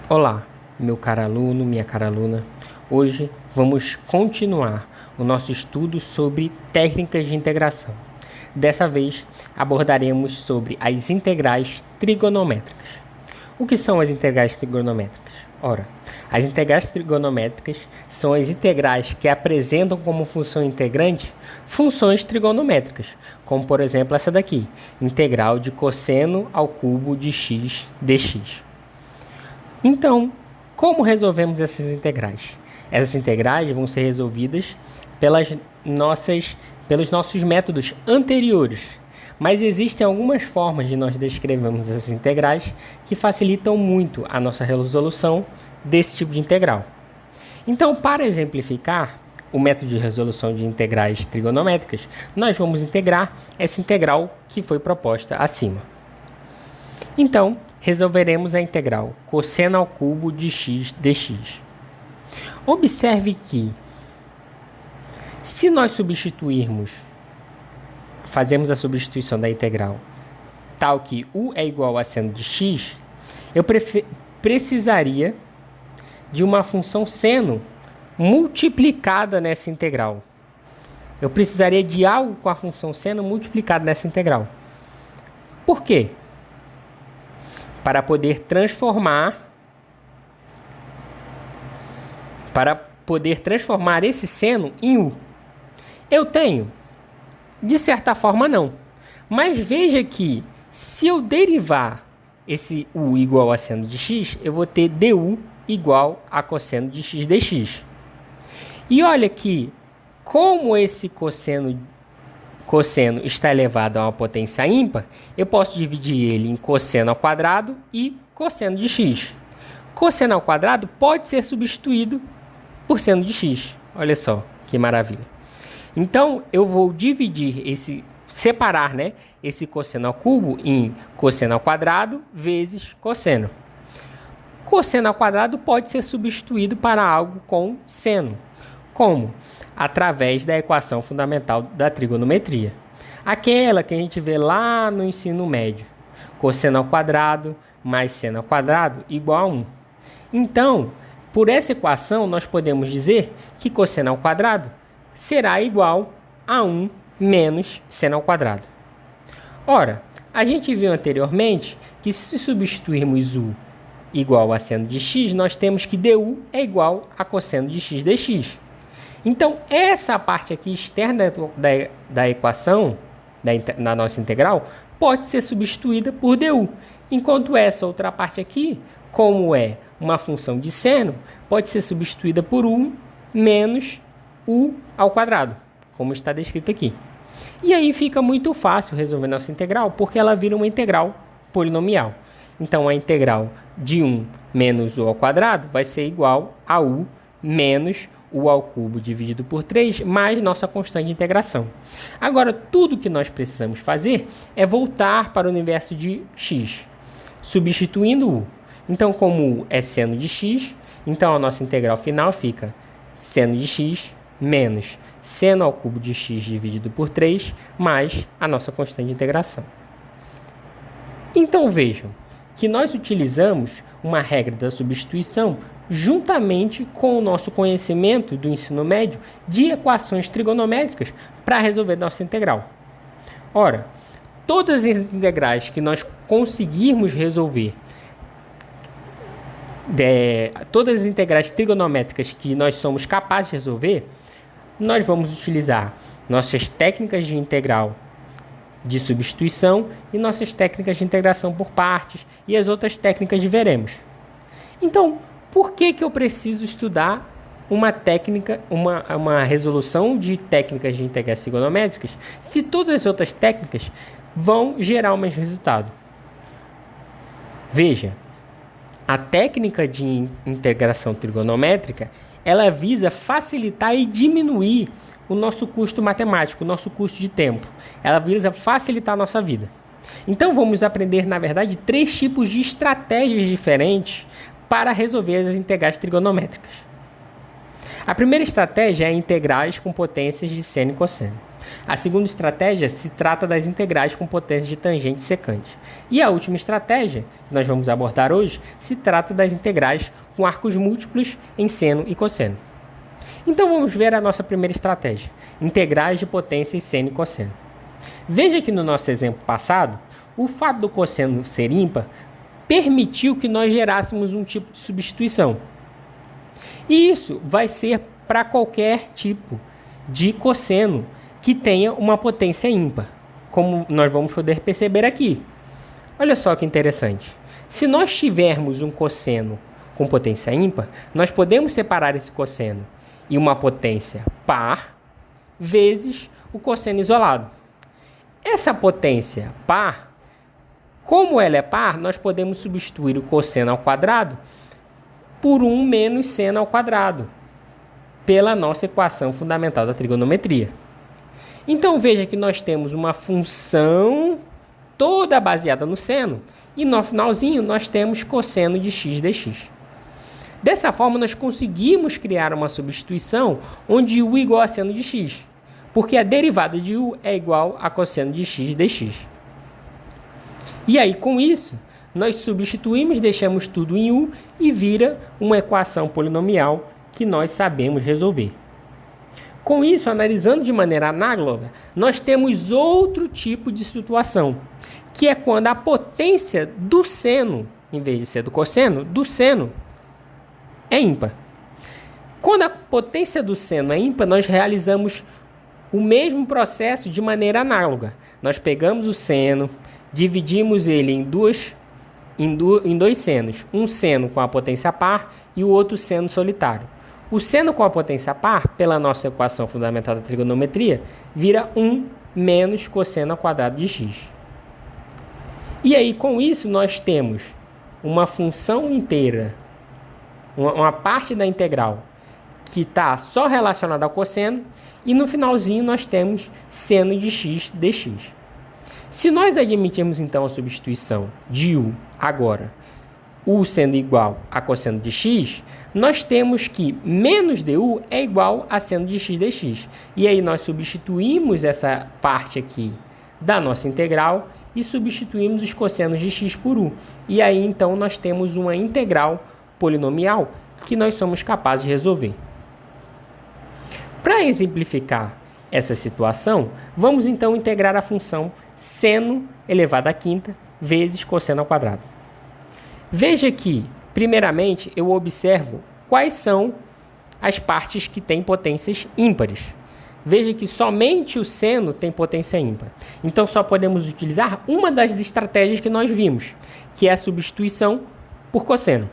Olá, meu caro aluno, minha cara aluna. Hoje vamos continuar o nosso estudo sobre técnicas de integração. Dessa vez abordaremos sobre as integrais trigonométricas. O que são as integrais trigonométricas? Ora, as integrais trigonométricas são as integrais que apresentam como função integrante funções trigonométricas, como por exemplo essa daqui, integral de cosseno ao cubo de x dx. Então, como resolvemos essas integrais? Essas integrais vão ser resolvidas pelos nossos métodos anteriores, mas existem algumas formas de nós descrevermos essas integrais que facilitam muito a nossa resolução desse tipo de integral. Então, para exemplificar o método de resolução de integrais trigonométricas, nós vamos integrar essa integral que foi proposta acima. Então, resolveremos a integral cosseno ao cubo de x dx. Observe que, se nós fazemos a substituição da integral tal que u é igual a seno de x, eu precisaria de uma função seno multiplicada nessa integral. Eu precisaria de algo com a função seno multiplicada nessa integral. Por quê? Para poder transformar esse seno em u. Eu tenho? De certa forma, não. Mas veja que, se eu derivar esse u igual a seno de x, eu vou ter du igual a cosseno de x dx. E olha que, como esse cosseno está elevado a uma potência ímpar, eu posso dividir ele em cosseno ao quadrado e cosseno de x. Cosseno ao quadrado pode ser substituído por seno de x. Olha só que maravilha. Então, eu vou separar esse cosseno ao cubo em cosseno ao quadrado vezes cosseno. Cosseno ao quadrado pode ser substituído para algo com seno. Como? Através da equação fundamental da trigonometria. Aquela que a gente vê lá no ensino médio. Cosseno ao quadrado mais seno ao quadrado igual a 1. Então, por essa equação, nós podemos dizer que cosseno ao quadrado será igual a 1 menos seno ao quadrado. Ora, a gente viu anteriormente que se substituirmos u igual a seno de x, nós temos que du é igual a cosseno de x dx. Então, essa parte aqui externa da equação, na nossa integral, pode ser substituída por du, enquanto essa outra parte aqui, como é uma função de seno, pode ser substituída por 1 menos u ao quadrado, como está descrito aqui. E aí fica muito fácil resolver nossa integral, porque ela vira uma integral polinomial. Então, a integral de 1 menos u ao quadrado vai ser igual a u menos u ao cubo dividido por 3, mais nossa constante de integração. Agora, tudo que nós precisamos fazer é voltar para o universo de x, substituindo u. Então, como u é seno de x, então a nossa integral final fica seno de x menos seno ao cubo de x dividido por 3, mais a nossa constante de integração. Então, vejam que nós utilizamos uma regra da substituição juntamente com o nosso conhecimento do ensino médio de equações trigonométricas para resolver nossa integral. Ora, todas as integrais que nós conseguirmos resolver, todas as integrais trigonométricas que nós somos capazes de resolver, nós vamos utilizar nossas técnicas de integral de substituição e nossas técnicas de integração por partes e as outras técnicas de veremos. Então, por que eu preciso estudar uma resolução de técnicas de integrais trigonométricas se todas as outras técnicas vão gerar o mesmo resultado? Veja, a técnica de integração trigonométrica, ela visa facilitar e diminuir o nosso custo matemático, o nosso custo de tempo. Ela visa facilitar a nossa vida. Então, vamos aprender, na verdade, 3 tipos de estratégias diferentes para resolver as integrais trigonométricas. A primeira estratégia é integrais com potências de seno e cosseno. A segunda estratégia se trata das integrais com potência de tangente e secante. E a última estratégia, que nós vamos abordar hoje, se trata das integrais com arcos múltiplos em seno e cosseno. Então vamos ver a nossa primeira estratégia, integrais de potência em seno e cosseno. Veja que no nosso exemplo passado, o fato do cosseno ser ímpar permitiu que nós gerássemos um tipo de substituição. E isso vai ser para qualquer tipo de cosseno que tenha uma potência ímpar, como nós vamos poder perceber aqui. Olha só que interessante. Se nós tivermos um cosseno com potência ímpar, nós podemos separar esse cosseno em uma potência par vezes o cosseno isolado. Essa potência par, como ela é par, nós podemos substituir o cosseno ao quadrado por 1 menos seno ao quadrado, pela nossa equação fundamental da trigonometria. Então veja que nós temos uma função toda baseada no seno e no finalzinho nós temos cosseno de x dx. Dessa forma nós conseguimos criar uma substituição onde u é igual a seno de x, porque a derivada de u é igual a cosseno de x dx. E aí com isso nós substituímos, deixamos tudo em u e vira uma equação polinomial que nós sabemos resolver. Com isso, analisando de maneira análoga, nós temos outro tipo de situação, que é quando a potência do seno, em vez de ser do cosseno, do seno é ímpar. Quando a potência do seno é ímpar, nós realizamos o mesmo processo de maneira análoga. Nós pegamos o seno, dividimos ele em dois senos, um seno com a potência par e o outro seno solitário. O seno com a potência par, pela nossa equação fundamental da trigonometria, vira 1 menos cosseno ao quadrado de x. E aí, com isso, nós temos uma função inteira, uma parte da integral, que está só relacionada ao cosseno, e no finalzinho nós temos seno de x dx. Se nós admitirmos, então, a substituição de u agora, u sendo igual a cosseno de x, nós temos que menos du é igual a seno de x dx. E aí nós substituímos essa parte aqui da nossa integral e substituímos os cossenos de x por u. E aí então nós temos uma integral polinomial que nós somos capazes de resolver. Para exemplificar essa situação, vamos então integrar a função seno elevado à quinta vezes cosseno ao quadrado. Veja que, primeiramente, eu observo quais são as partes que têm potências ímpares. Veja que somente o seno tem potência ímpar. Então, só podemos utilizar uma das estratégias que nós vimos, que é a substituição por cosseno.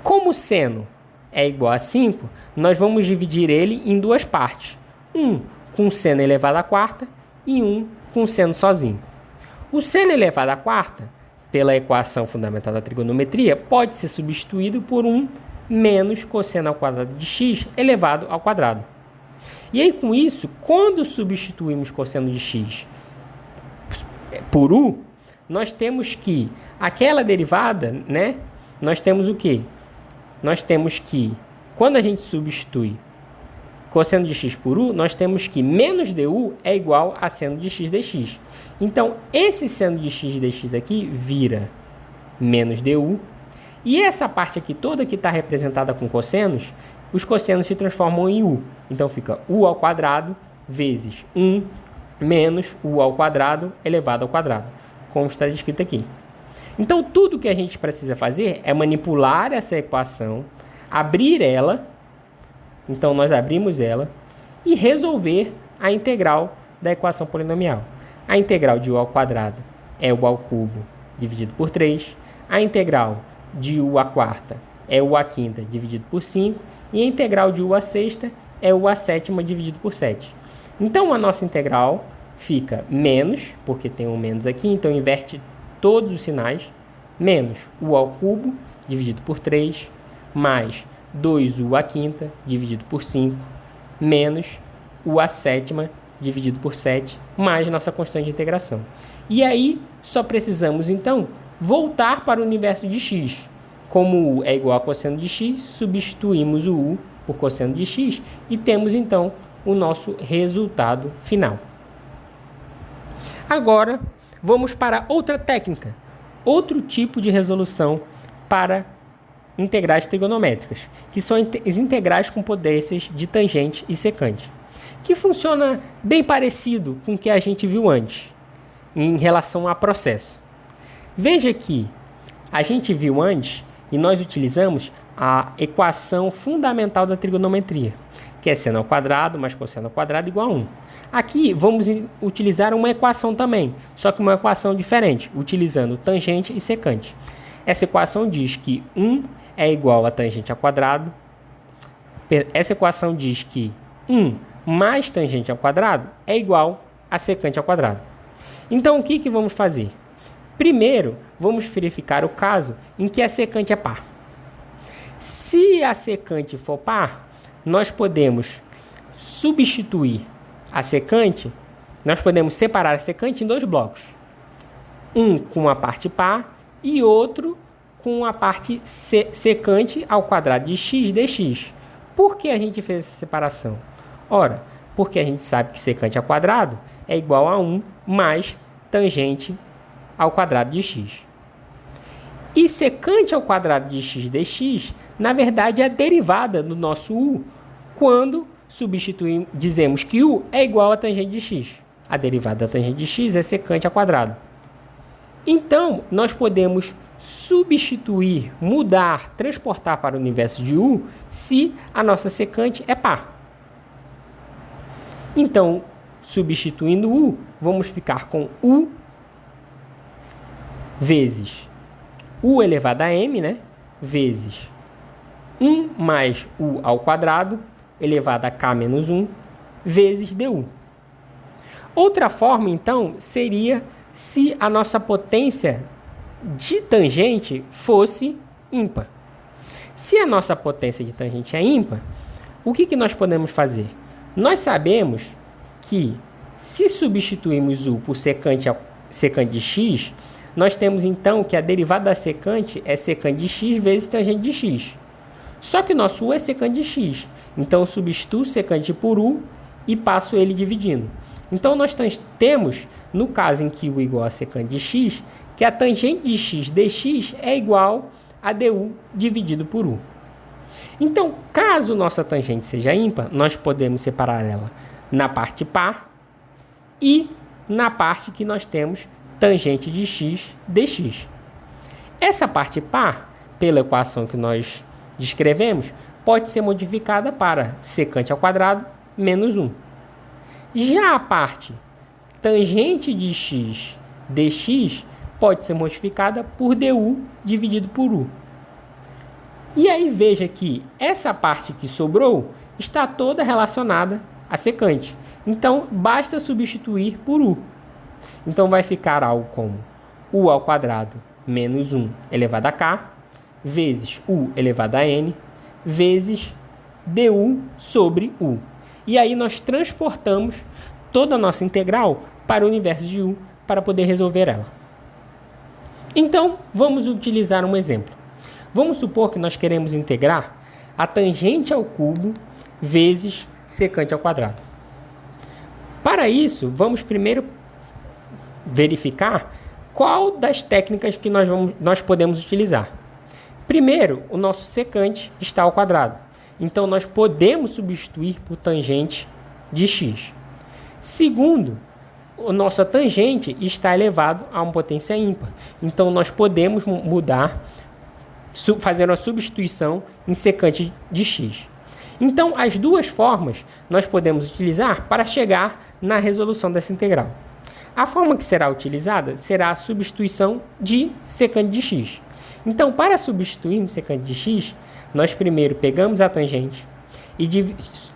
Como o seno é igual a 5, nós vamos dividir ele em duas partes. Um com seno elevado à quarta e um com seno sozinho. O seno elevado à quarta, pela equação fundamental da trigonometria, pode ser substituído por 1 menos cosseno ao quadrado de x elevado ao quadrado. E aí, com isso, quando substituímos cosseno de x por u, nós temos que aquela derivada, né? Nós temos o quê? Nós temos que, quando a gente substitui cosseno de x por u, nós temos que menos du é igual a seno de x dx. Então, esse seno de x dx aqui vira menos du. E essa parte aqui toda que está representada com cossenos, os cossenos se transformam em u. Então, fica u ao quadrado vezes 1 menos u ao quadrado elevado ao quadrado, como está escrito aqui. Então, tudo que a gente precisa fazer é manipular essa equação, abrir ela. Então, nós abrimos ela e resolver a integral da equação polinomial. A integral de u ao quadrado é u ao cubo dividido por 3. A integral de u à quarta é u à quinta dividido por 5. E a integral de u à sexta é u à sétima dividido por 7. Então, a nossa integral fica menos, porque tem um menos aqui, então inverte todos os sinais, menos u ao cubo dividido por 3, mais 2u à quinta dividido por 5, menos u à sétima dividido por 7, mais nossa constante de integração. E aí, só precisamos, então, voltar para o universo de x. Como u é igual a cosseno de x, substituímos o u por cosseno de x e temos, então, o nosso resultado final. Agora, vamos para outra técnica, outro tipo de resolução para integrais trigonométricas, que são as integrais com potências de tangente e secante, que funciona bem parecido com o que a gente viu antes, em relação a processo. Veja que a gente viu antes e nós utilizamos a equação fundamental da trigonometria, que é seno ao quadrado mais cosseno ao quadrado igual a 1. Aqui vamos utilizar uma equação também, só que uma equação diferente, utilizando tangente e secante. Essa equação diz que 1 é igual a tangente ao quadrado. Essa equação diz que 1 mais tangente ao quadrado é igual a secante ao quadrado. Então, o que vamos fazer? Primeiro, vamos verificar o caso em que a secante é par. Se a secante for par, nós podemos substituir a secante, nós podemos separar a secante em dois blocos. Um com a parte par e outro com a parte secante ao quadrado de x dx. Por que a gente fez essa separação? Ora, porque a gente sabe que secante ao quadrado é igual a 1 mais tangente ao quadrado de x. E secante ao quadrado de x dx, na verdade, é a derivada do nosso u, quando dizemos que u é igual a tangente de x. A derivada da tangente de x é secante ao quadrado. Então, nós podemos substituir, mudar, transportar para o universo de u se a nossa secante é par. Então, substituindo u, vamos ficar com u vezes u elevado a m, né? Vezes 1 mais u ao quadrado elevado a k menos 1 vezes du. Outra forma, então, seria se a nossa potência de tangente fosse ímpar. Se a nossa potência de tangente é ímpar, o que nós podemos fazer? Nós sabemos que se substituirmos u por secante de x, nós temos então que a derivada da secante é secante de x vezes tangente de x. Só que o nosso u é secante de x. Então eu substituo secante por u e passo ele dividindo. Então nós temos, no caso em que u é igual a secante de x, que a tangente de x dx é igual a du dividido por u. Então, caso nossa tangente seja ímpar, nós podemos separar ela na parte par e na parte que nós temos tangente de x dx. Essa parte par, pela equação que nós descrevemos, pode ser modificada para secante ao quadrado menos 1. Já a parte tangente de x dx pode ser modificada por du dividido por u. E aí veja que essa parte que sobrou está toda relacionada a secante. Então, basta substituir por u. Então, vai ficar algo como u ao quadrado menos 1 elevado a k, vezes u elevado a n, vezes du sobre u. E aí nós transportamos toda a nossa integral para o universo de u para poder resolver ela. Então, vamos utilizar um exemplo. Vamos supor que nós queremos integrar a tangente ao cubo vezes secante ao quadrado. Para isso, vamos primeiro verificar qual das técnicas que nós podemos utilizar. Primeiro, o nosso secante está ao quadrado. Então, nós podemos substituir por tangente de x. Segundo, a nossa tangente está elevado a uma potência ímpar. Então, nós podemos mudar, fazer uma substituição em secante de x. Então, as duas formas nós podemos utilizar para chegar na resolução dessa integral. A forma que será utilizada será a substituição de secante de x. Então, para substituirmos secante de x, nós primeiro pegamos a tangente e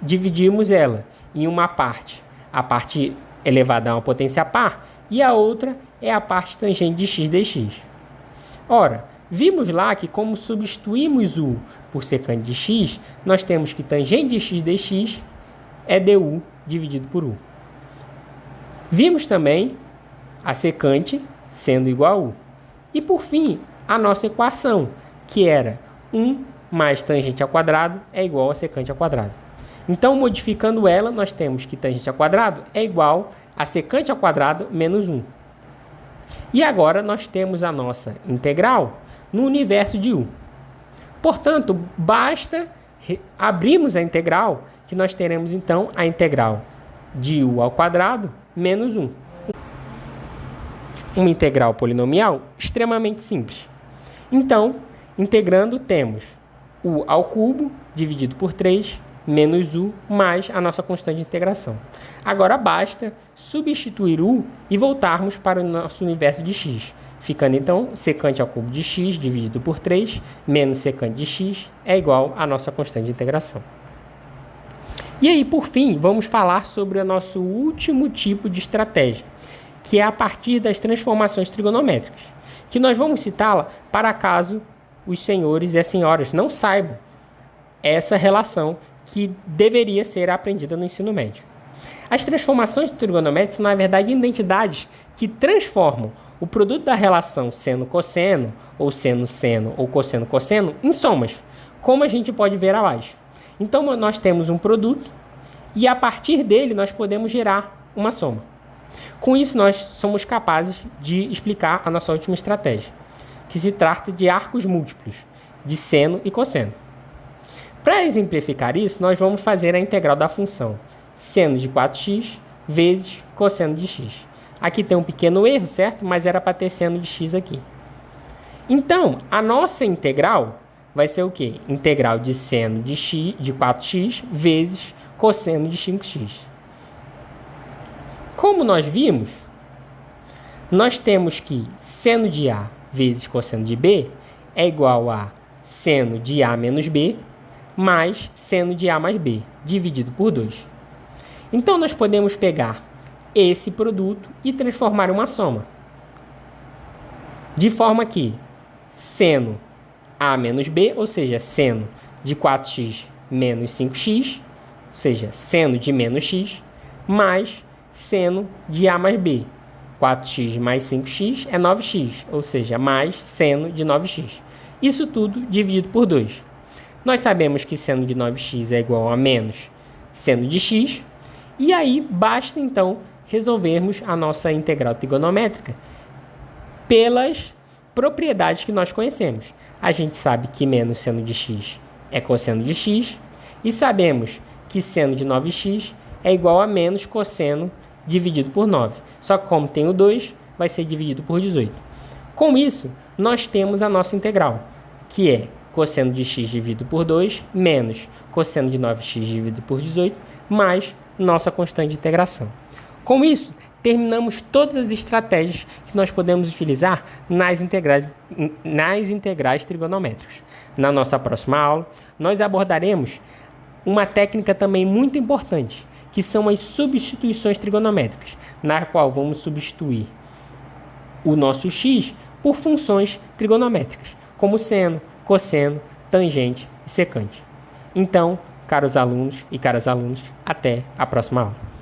dividimos ela em uma parte, a parte elevada a uma potência par, e a outra é a parte tangente de x dx. Ora, vimos lá que como substituímos u por secante de x, nós temos que tangente de x dx é du dividido por u. Vimos também a secante sendo igual a u. E por fim, a nossa equação, que era 1 mais tangente ao quadrado é igual a secante ao quadrado. Então, modificando ela, nós temos que tangente ao quadrado é igual a secante ao quadrado menos 1. E agora nós temos a nossa integral no universo de u. Portanto, basta abrirmos a integral, que nós teremos então a integral de u ao quadrado menos 1. Uma integral polinomial extremamente simples. Então, integrando, temos u ao cubo dividido por 3 menos u mais a nossa constante de integração. Agora basta substituir u e voltarmos para o nosso universo de x, ficando então secante ao cubo de x dividido por 3 menos secante de x é igual à nossa constante de integração. E aí, por fim, vamos falar sobre o nosso último tipo de estratégia, que é a partir das transformações trigonométricas, que nós vamos citá-la para caso os senhores e as senhoras não saibam essa relação que deveria ser aprendida no ensino médio. As transformações trigonométricas são, na verdade, identidades que transformam o produto da relação seno-cosseno, ou seno-seno, ou cosseno-cosseno, em somas, como a gente pode ver abaixo. Então, nós temos um produto e, a partir dele, nós podemos gerar uma soma. Com isso, nós somos capazes de explicar a nossa última estratégia, que se trata de arcos múltiplos, de seno e cosseno. Para exemplificar isso, nós vamos fazer a integral da função seno de 4x vezes cosseno de x. Aqui tem um pequeno erro, certo? Mas era para ter seno de x aqui. Então, a nossa integral vai ser o quê? Integral de seno de 4x vezes cosseno de 5x. Como nós vimos, nós temos que seno de A vezes cosseno de B é igual a seno de A menos B mais seno de A mais B, dividido por 2. Então, nós podemos pegar esse produto e transformar em uma soma. De forma que seno A menos B, ou seja, seno de 4x menos 5x, ou seja, seno de menos x, mais seno de A mais B. 4x mais 5x é 9x, ou seja, mais seno de 9x. Isso tudo dividido por 2. Nós sabemos que seno de 9x é igual a menos seno de x, e aí basta então resolvermos a nossa integral trigonométrica pelas propriedades que nós conhecemos. A gente sabe que menos seno de x é cosseno de x, e sabemos que seno de 9x é igual a menos cosseno dividido por 9. Só que como tem o 2, vai ser dividido por 18. Com isso, nós temos a nossa integral, que é cosseno de x dividido por 2 menos cosseno de 9x dividido por 18 mais nossa constante de integração. Com isso, terminamos todas as estratégias que nós podemos utilizar nas integrais trigonométricas. Na nossa próxima aula, nós abordaremos uma técnica também muito importante, que são as substituições trigonométricas, na qual vamos substituir o nosso x por funções trigonométricas, como seno, cosseno, tangente e secante. Então, caros alunos e caras alunas, até a próxima aula.